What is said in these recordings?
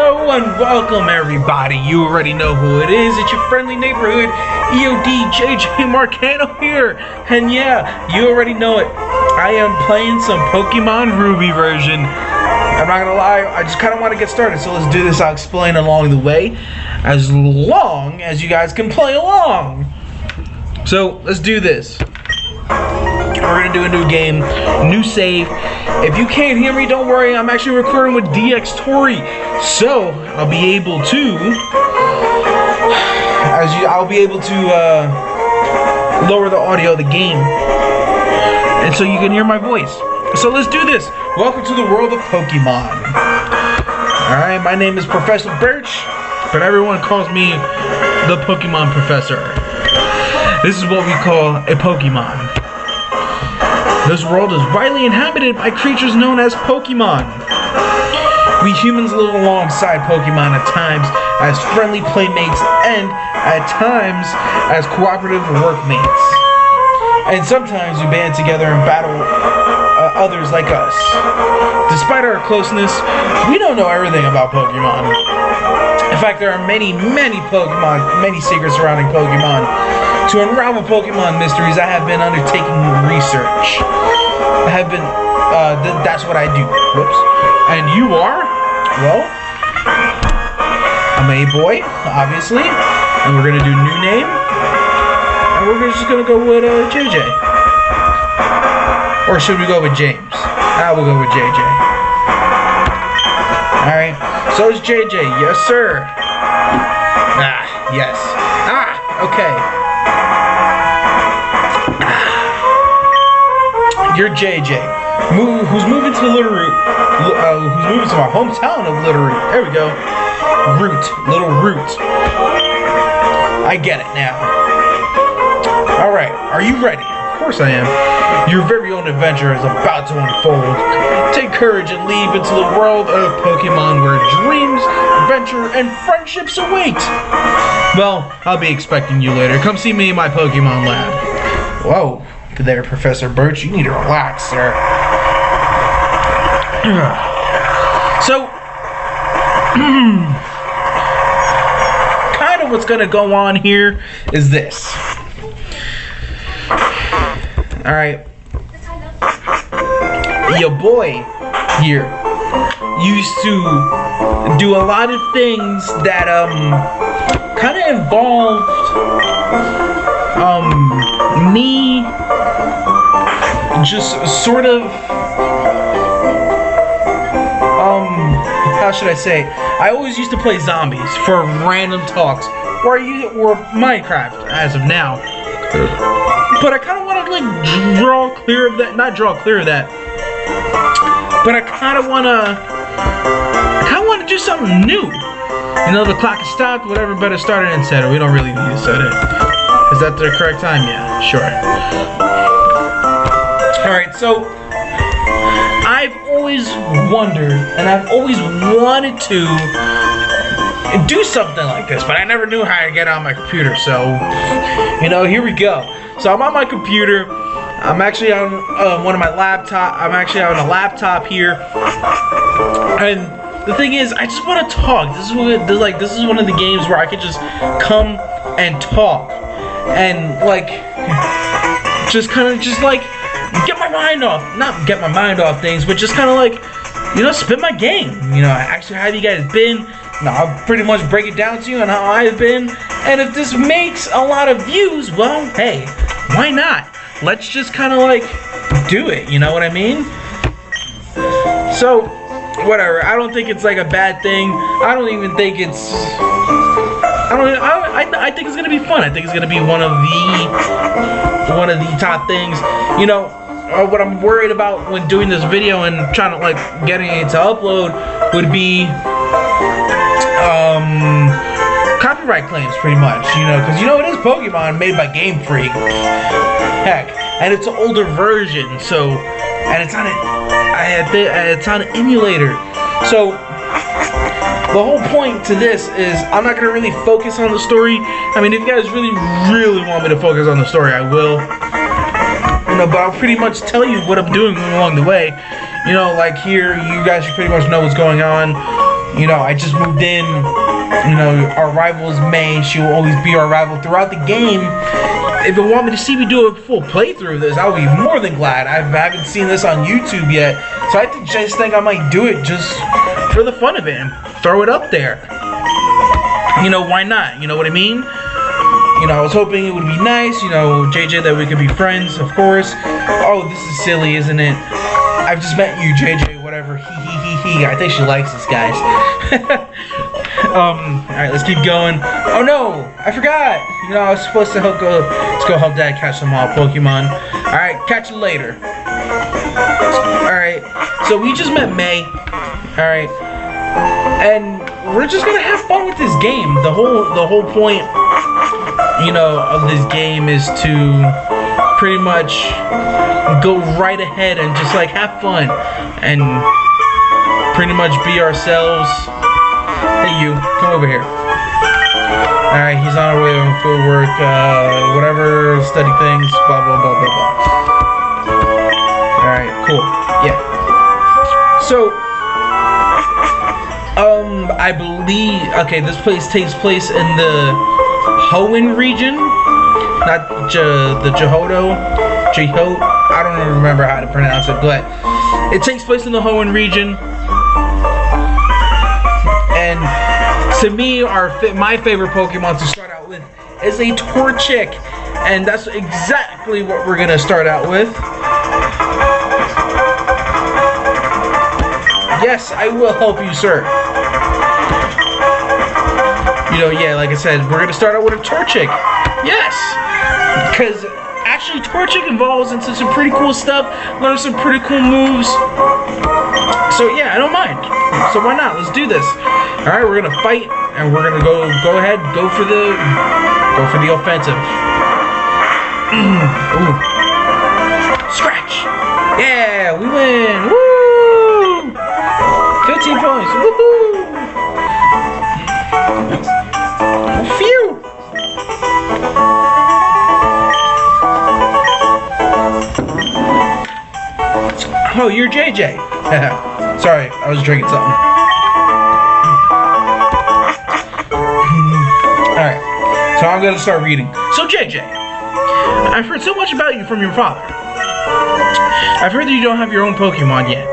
Hello and welcome everybody. You already know who it is. It's your friendly neighborhood EOD JJ Marcano here. And yeah, you already know it. I am playing some Pokemon Ruby version. I'm not gonna lie, I just kinda wanna get started, so let's do this. I'll explain along the way, as long as you guys can play along. So let's do this. We're gonna do a new game, new save. If you can't hear me, don't worry. I'm actually recording with DxTory, so I'll be able to, lower the audio of the game, and so you can hear my voice. So let's do this. Welcome to the world of Pokemon. All right, my name is Professor Birch, but everyone calls me the Pokemon Professor. This is what we call a Pokemon. This world is widely inhabited by creatures known as Pokemon. We humans live alongside Pokemon at times as friendly playmates and at times as cooperative workmates. And sometimes we band together and battle others like us. Despite our closeness, we don't know everything about Pokemon. In fact, there are many Pokemon, many secrets surrounding Pokemon. To unravel Pokemon mysteries, I have been undertaking research. That's what I do. Whoops. And you are? Well, I'm a boy, obviously. And we're gonna do new name. And we're just gonna go with JJ. Or should we go with James? We'll go with JJ. Alright, so it's JJ. Yes, sir. Yes. Okay. You're JJ, who's moving to Littleroot, who's moving to my hometown of Littleroot. There we go. Little Root. I get it now. Alright, are you ready? Of course I am. Your very own adventure is about to unfold. Take courage and leap into the world of Pokemon where dreams, adventure, and friendships await. Well, I'll be expecting you later. Come see me in my Pokemon lab. Whoa. There, Professor Birch, you need to relax, sir. So, kind of what's gonna go on here is this. Alright. Your boy here used to do a lot of things that, kind of involved, me just sort of, how should I say? I always used to play zombies for random talks, or Minecraft as of now. But I kind of want to like draw clear of that, not draw clear of that, but I kind of want to do something new. You know, the clock has stopped. Whatever, better start it and set it. We don't really need to set it. Is that the correct time? Yeah, sure. Alright, so I've always wondered and I've always wanted to do something like this, but I never knew how to get on my computer, so you know, here we go. So I'm on my computer. I'm actually on I'm actually on a laptop here, and the thing is, I just want to talk. This is one of the games where I could just come and talk and like just like get my mind off, not get my mind off things, but just kind of like, you know, spin my game. You know, actually, how have you guys been? Now I'll pretty much break it down to you on how I've been, and if this makes a lot of views, well, hey, why not? Let's just kind of like do it. You know what I mean? So whatever. I don't think it's like a bad thing. I don't even think it's. I think it's gonna be fun. I think it's gonna be one of the top things. You know, what I'm worried about when doing this video and trying to like getting it to upload would be copyright claims, pretty much. You know, because you know it is Pokemon made by Game Freak. Heck, and it's an older version, so and it's on an emulator. So the whole point to this is I'm not going to really focus on the story. I mean, if you guys really want me to focus on the story, I will. You know, but I'll pretty much tell you what I'm doing along the way. You know, like here, you guys should pretty much know what's going on. You know, I just moved in. You know, our rival is May. She will always be our rival throughout the game. If you want me to see me do a full playthrough of this, I would be more than glad. I haven't seen this on YouTube yet, so I just think I might do it just for the fun of it and throw it up there. You know, why not? You know what I mean? You know, I was hoping it would be nice, you know, JJ, that we could be friends, of course. Oh, this is silly, isn't it? I've just met you, JJ, whatever. He. I think she likes us, guys. Alright, let's keep going. Oh no, I forgot. You know, I was supposed to let's go help Dad catch some more Pokemon. Alright, catch you later. Alright, so we just met May. Alright. And we're just gonna have fun with this game. The whole point, you know, of this game is to pretty much go right ahead and just like have fun and pretty much be ourselves. Hey, you, come over here. Alright, he's on our way to go work, whatever, study things, blah, blah, blah, blah, blah. Alright, cool, yeah. So, I believe, okay, this place takes place in the Hoenn region, not the Johto, I don't remember how to pronounce it, but it takes place in the Hoenn region. And to me, my favorite Pokemon to start out with is a Torchic, and that's exactly what we're gonna start out with. Yes, I will help you, sir. You know, yeah, like I said, we're gonna start out with a Torchic. Yes, because actually Torchic evolves into some pretty cool stuff, learn some pretty cool moves. So yeah, I don't mind. So why not? Let's do this. All right, we're gonna fight, and we're gonna go ahead, go for the offensive. Ooh. Scratch. Yeah, we win. Woo! 15 points. Woohoo! Phew! Oh, you're JJ. Sorry, I was drinking something. Alright, so I'm gonna start reading. So JJ, I've heard so much about you from your father. I've heard that you don't have your own Pokemon yet.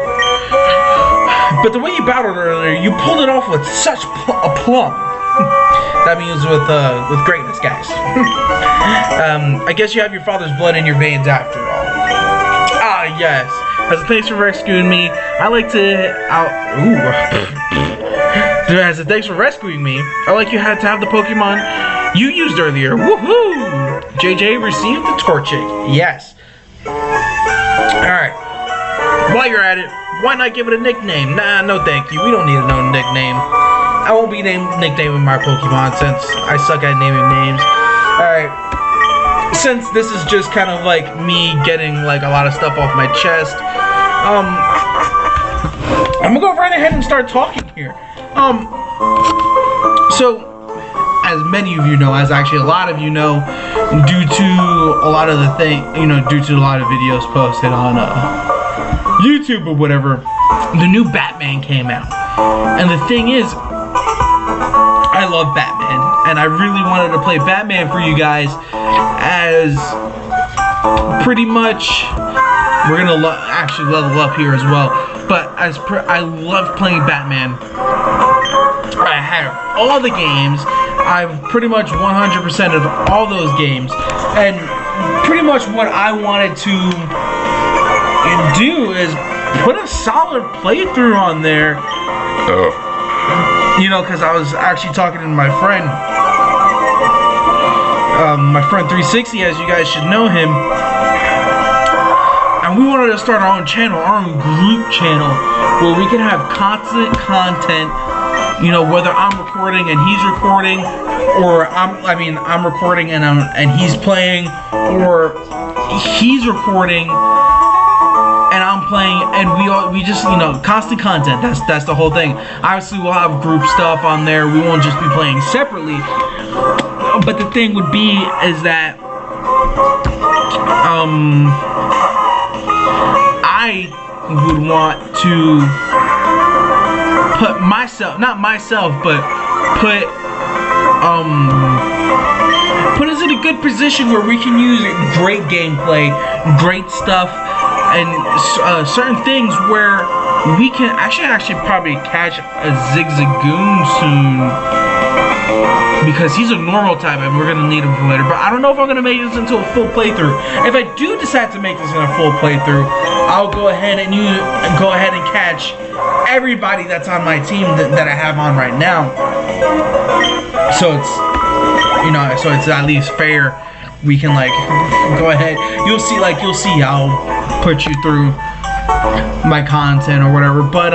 But the way you battled earlier, you pulled it off with such a plum. That means with greatness, guys. I guess you have your father's blood in your veins after all. Ah, yes. As a thanks for rescuing me, I like to As a thanks for rescuing me, I like you had to have the Pokemon you used earlier. Woohoo! JJ received the Torchic. Yes. Alright. While you're at it, why not give it a nickname? Nah, no thank you. We don't need no nickname. I won't be nicknaming my Pokemon since I suck at naming names. Alright. Since this is just kind of like me getting like a lot of stuff off my chest, I'm gonna go right ahead and start talking here. So, as many of you know, as actually a lot of you know, due to a lot of due to a lot of videos posted on YouTube or whatever, the new Batman came out. And the thing is, I love Batman, and I really wanted to play Batman for you guys, as pretty much we're gonna actually level up here as well. But I love playing Batman. I have all the games. I've pretty much 100% of all those games, and pretty much what I wanted to do is put a solid playthrough on there. You know, because I was actually talking to my friend 360, as you guys should know him, and we wanted to start our own channel, our own group channel, where we can have constant content. You know, whether I'm recording and he's recording, or I'm recording and he's playing, or he's recording and I'm playing, and we just, you know, constant content. That's the whole thing. Obviously, we'll have group stuff on there. We won't just be playing separately. But the thing would be is that I would want to put myself, not myself, but put us in a good position where we can use great gameplay, great stuff, and certain things where we can actually probably catch a Zigzagoon soon, because he's a normal type and we're gonna need him for later. But I don't know if I'm gonna make this into a full playthrough. If I do decide to make this in a full playthrough, I'll go ahead and catch everybody that's on my team that I have on right now. So it's, so it's at least fair. We can like go ahead. You'll see I'll put you through my content or whatever. But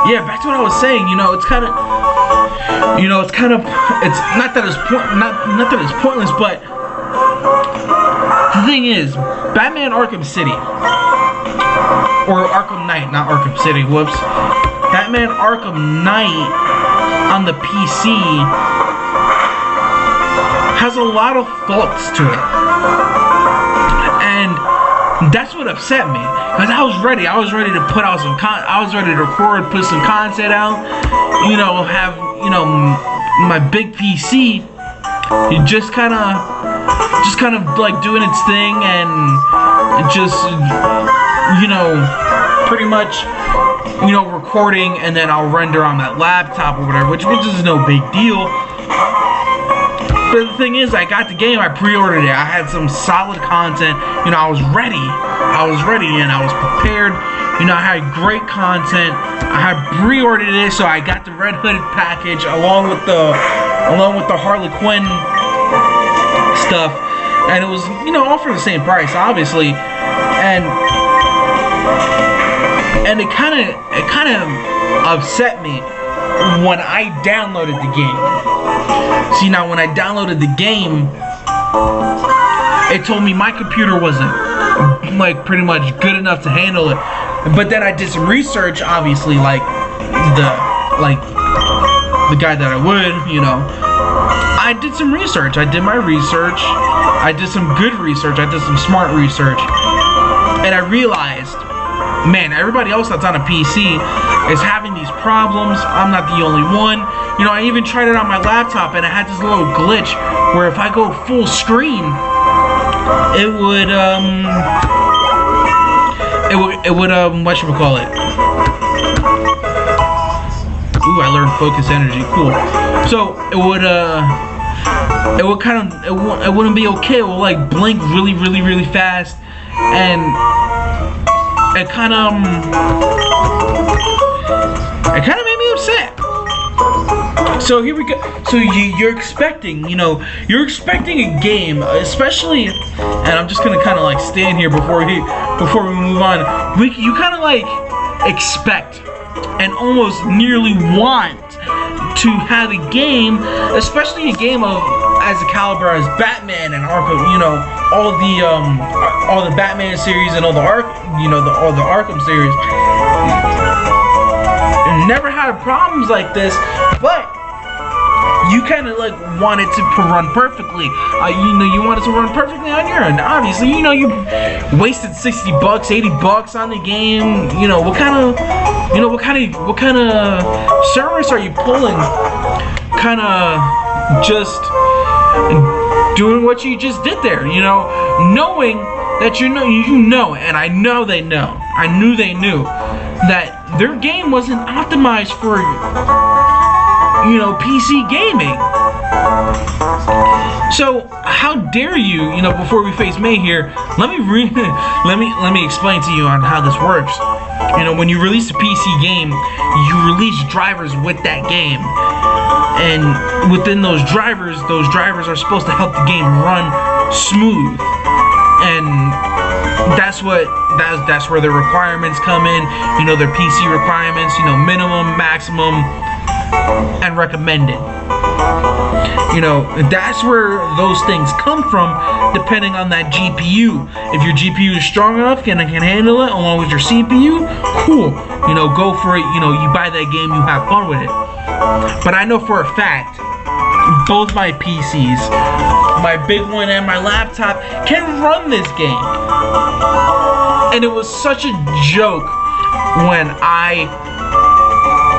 yeah, back to what I was saying. It's not that it's pointless, but the thing is, Batman Arkham City, or Arkham Knight, not Arkham City, whoops. Batman Arkham Knight on the PC has a lot of faults to it, and that's what upset me, because I was ready to put out some I was ready to record, put some content out, have my big PC just kind of like doing its thing, and just pretty much recording, and then I'll render on that laptop or whatever, which is no big deal. But the thing is, I got the game, I pre-ordered it, I had some solid content, I was ready, and I was prepared, I had great content, I had pre-ordered it, so I got the Red Hood package along with the Harley Quinn stuff, and it was, all for the same price, obviously, and it kind of upset me when I downloaded the game. See, now when I downloaded the game, it told me my computer wasn't like pretty much good enough to handle it. But then I did some research, obviously, like the guy that I would, I did some research. I did my research. I did some good research. I did some smart research. And I realized, man, everybody else that's on a PC is having these problems. I'm not the only one. I even tried it on my laptop, and it had this little glitch where if I go full screen, it would whatchamacallit? Ooh, I learned focus energy. Cool. So it wouldn't be okay. It would like blink really, really, really fast, and it kind of made me upset. So here we go. So you're expecting a game, especially, and I'm just gonna kind of like stand here before we move on. You kind of like expect and almost nearly want to have a game, especially a game of as a caliber as Batman and Arkham. All the Batman series and all the Arkham series. Never had problems like this, but you kind of like want it to run perfectly. You want it to run perfectly on your end. Obviously, you wasted $60, $80 on the game. What kind of service are you pulling? Kind of just doing what you just did there. Knowing that and I know they know. I knew they knew that their game wasn't optimized for PC gaming. So how dare you? Before we face May here, let me explain to you on how this works. When you release a PC game, you release drivers with that game, and within those drivers are supposed to help the game run smooth, and that's where the requirements come in. Their PC requirements, minimum, maximum, and recommended. That's where those things come from, depending on that GPU. If your GPU is strong enough and it can handle it, along with your CPU, cool. Go for it. You buy that game, you have fun with it. But I know for a fact, both my PCs, my big one and my laptop, can run this game. And it was such a joke when I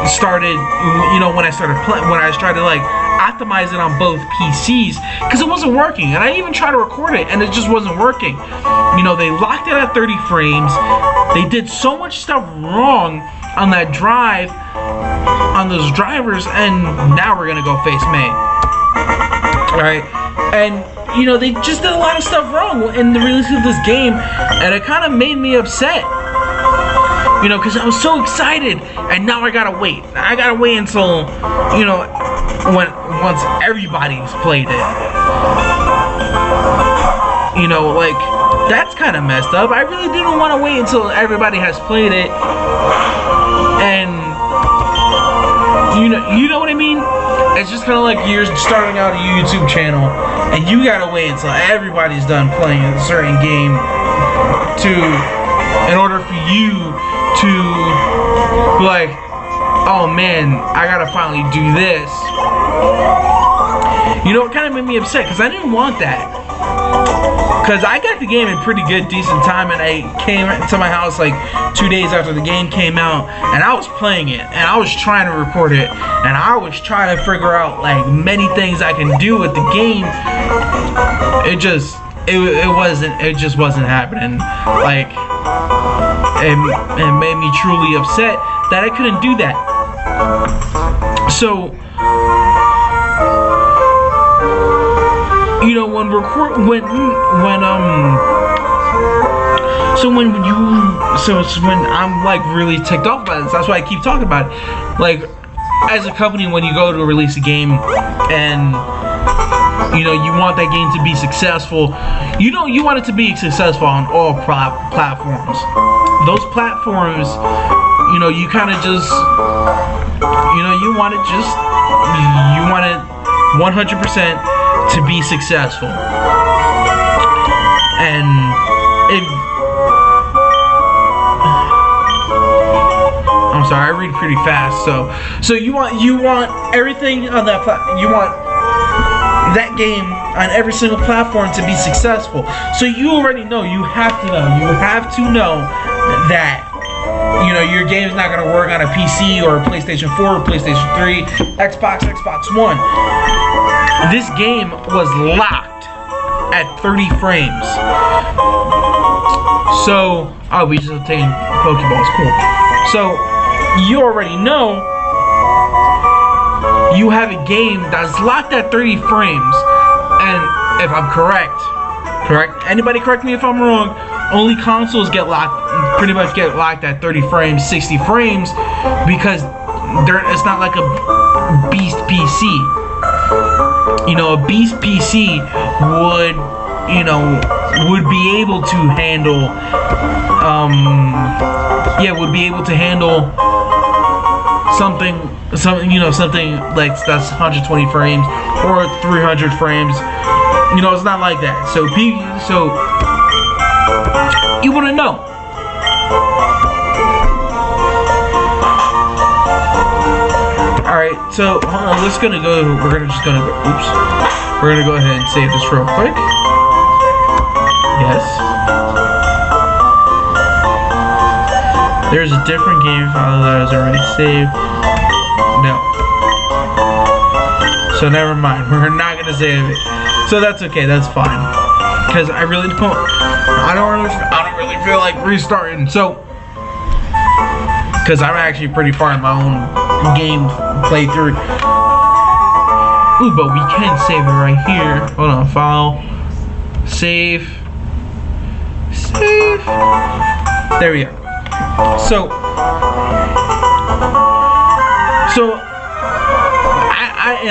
started, when I started like optimize it on both PCs, because it wasn't working, and I even tried to record it and it just wasn't working. They locked it at 30 frames. They did so much stuff wrong on that drive, on those drivers, and now we're gonna go face main. Alright, and they just did a lot of stuff wrong in the release of this game, and it kind of made me upset. Because I was so excited, and now I gotta wait. I gotta wait until, once everybody's played it. Like, that's kind of messed up. I really didn't want to wait until everybody has played it, and you know what I mean? It's just kind of like you're starting out a YouTube channel, and you gotta wait until everybody's done playing a certain game in order for you to be like, oh man, I gotta finally do this. It kind of made me upset, because I didn't want that. Because I got the game in pretty good, decent time, and I came to my house like 2 days after the game came out, and I was playing it, and I was trying to record it, and I was trying to figure out like many things I can do with the game. It just wasn't happening. Like, it made me truly upset that I couldn't do that. So, when I'm like really ticked off by this, that's why I keep talking about it. Like, as a company, when you go to release a game and you want that game to be successful, you want it to be successful on all platforms. Those platforms, you kind of just, you want it 100% to be successful. And I'm sorry, I read pretty fast. So you want everything on that platform. You want that game on every single platform to be successful. So you already know. You have to know that your game's not gonna work on a PC or a PlayStation 4, or PlayStation 3, Xbox One. This game was locked at 30 frames. So, we just obtained Pokeballs, cool. So, you already know you have a game that's locked at 30 frames. And if I'm correct? Anybody correct me if I'm wrong? Only consoles pretty much get locked at 30 frames, 60 frames, because it's not like a beast PC. A beast PC would be able to handle, something like that's 120 frames or 300 frames. It's not like that. So you want to know. Alright, so we're gonna go ahead and save this real quick. Yes. There's a different game file that was already saved. No. So never mind, we're not gonna save it. So that's okay, that's fine. Because I don't really feel like restarting. So, because I'm actually pretty far in my own game playthrough. Ooh, but we can save it right here. Hold on, file, save. There we go. So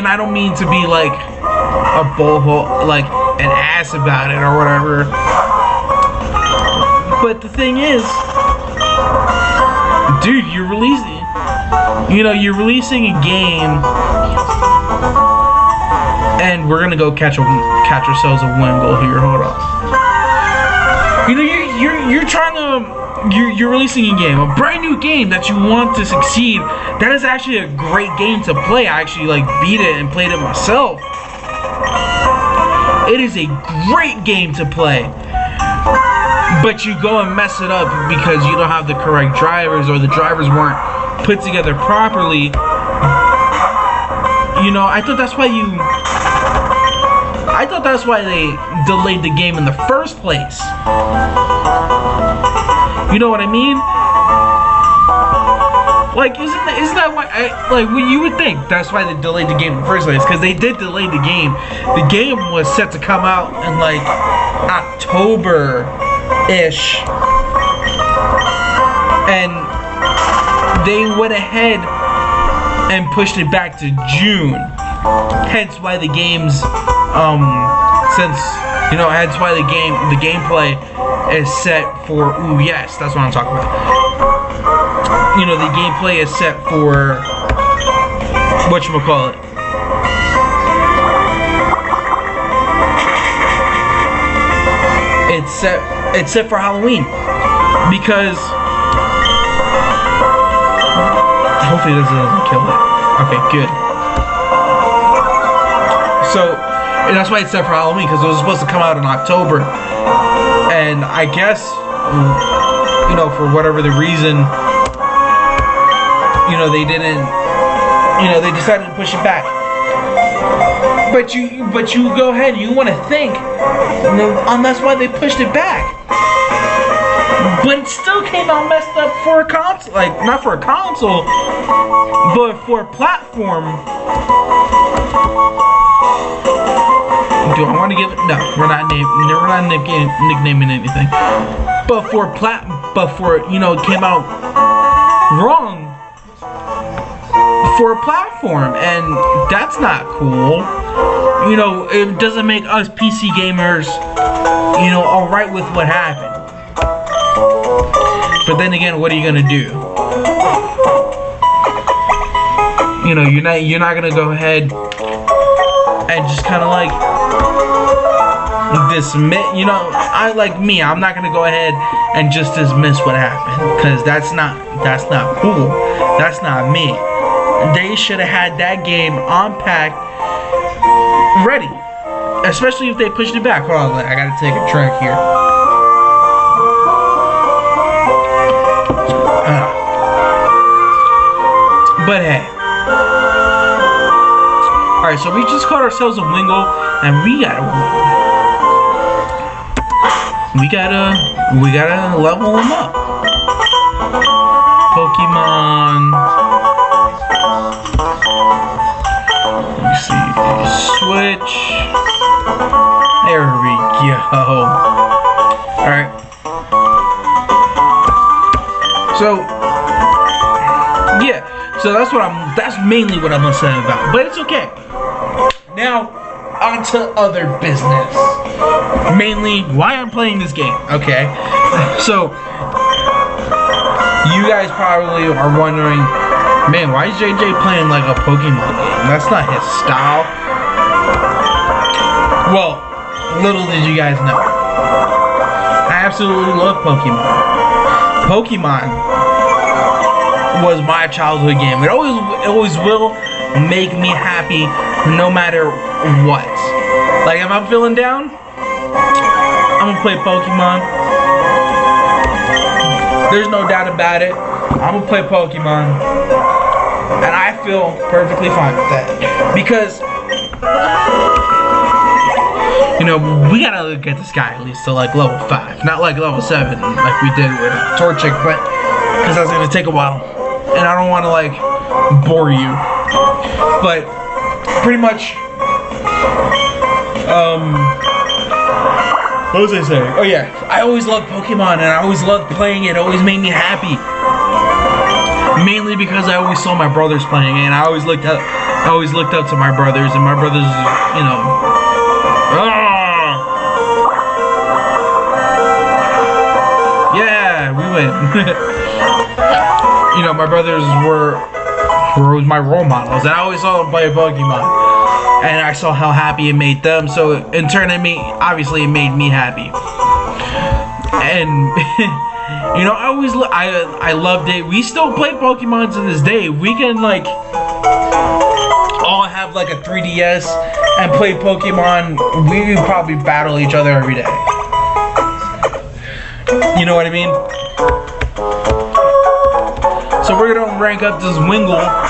I don't mean to be like a bullhole, like an ass about it or whatever. But the thing is, dude, you're releasing a game, and we're gonna go catch ourselves a Wingull here. Hold on. You're releasing a game, a brand new game that you want to succeed. That is actually a great game to play. I actually beat it and played it myself. It is a great game to play. But you go and mess it up because you don't have the correct drivers, or the drivers weren't put together properly. You know, I thought that's why they delayed the game in the first place. You know what I mean? Like, isn't that why you would think that's why they delayed the game in the first place? Because they did delay the game. The game was set to come out in like October-ish, and they went ahead and pushed it back to June. Hence why the game's hence why the gameplay is set for. Ooh, yes, that's what I'm talking about. You know, the gameplay is set for whatchamacallit. It's set for Halloween because hopefully this doesn't kill it. Okay, good. So that's why it's set for Halloween, because it was supposed to come out in October, and I guess, you know, for whatever the reason, you know, they didn't, you know, they decided to push it back. But you go ahead, you want to think, and that's why they pushed it back. But it still came out messed up for a console, like not for a console, but for a platform. Do I want to give it? No, we're not nicknaming anything. But for you know, it came out wrong for a platform, and that's not cool. You know, it doesn't make us PC gamers, you know, alright with what happened. But then again, what are you gonna do? You know, you're not gonna go ahead and just kind of like dismiss. You know, I'm not gonna go ahead and just dismiss what happened, because that's not cool. That's not me. They should have had that game unpacked, ready. Especially if they pushed it back. Hold on, I gotta take a track here. But hey. Alright, so we just caught ourselves a Wingull, and we gotta level him up. Pokemon. Let me see. Switch. There we go. Alright. So yeah. So that's mainly what I'm gonna say about. But it's okay. Now, on to other business. Mainly, why I'm playing this game, okay? So, you guys probably are wondering, man, why is JJ playing like a Pokemon game? That's not his style. Well, little did you guys know, I absolutely love Pokemon. Pokemon was my childhood game. It always will make me happy no matter what. Like, if I'm feeling down, I'm gonna play Pokemon. There's no doubt about it. I'm gonna play Pokemon, and I feel perfectly fine with that, because you know, we gotta get this guy at least to like level 5, not like level 7 like we did with Torchic, but because that's gonna take a while, and I don't want to like bore you. But pretty much, what was I saying? Oh yeah, I always loved Pokemon, and I always loved playing it. It always made me happy. Mainly because I always saw my brothers playing it, and I always looked up to my brothers, and my brothers, you know. Yeah, we win. You know, my brothers were my role models, and I always saw them play Pokemon, and I saw how happy it made them, so in turn it made me happy. And you know, I loved it. We still play Pokemon to this day. We can like all have like a 3DS and play Pokemon. We would probably battle each other every day. You know what I mean? So we're gonna rank up to Zwingle.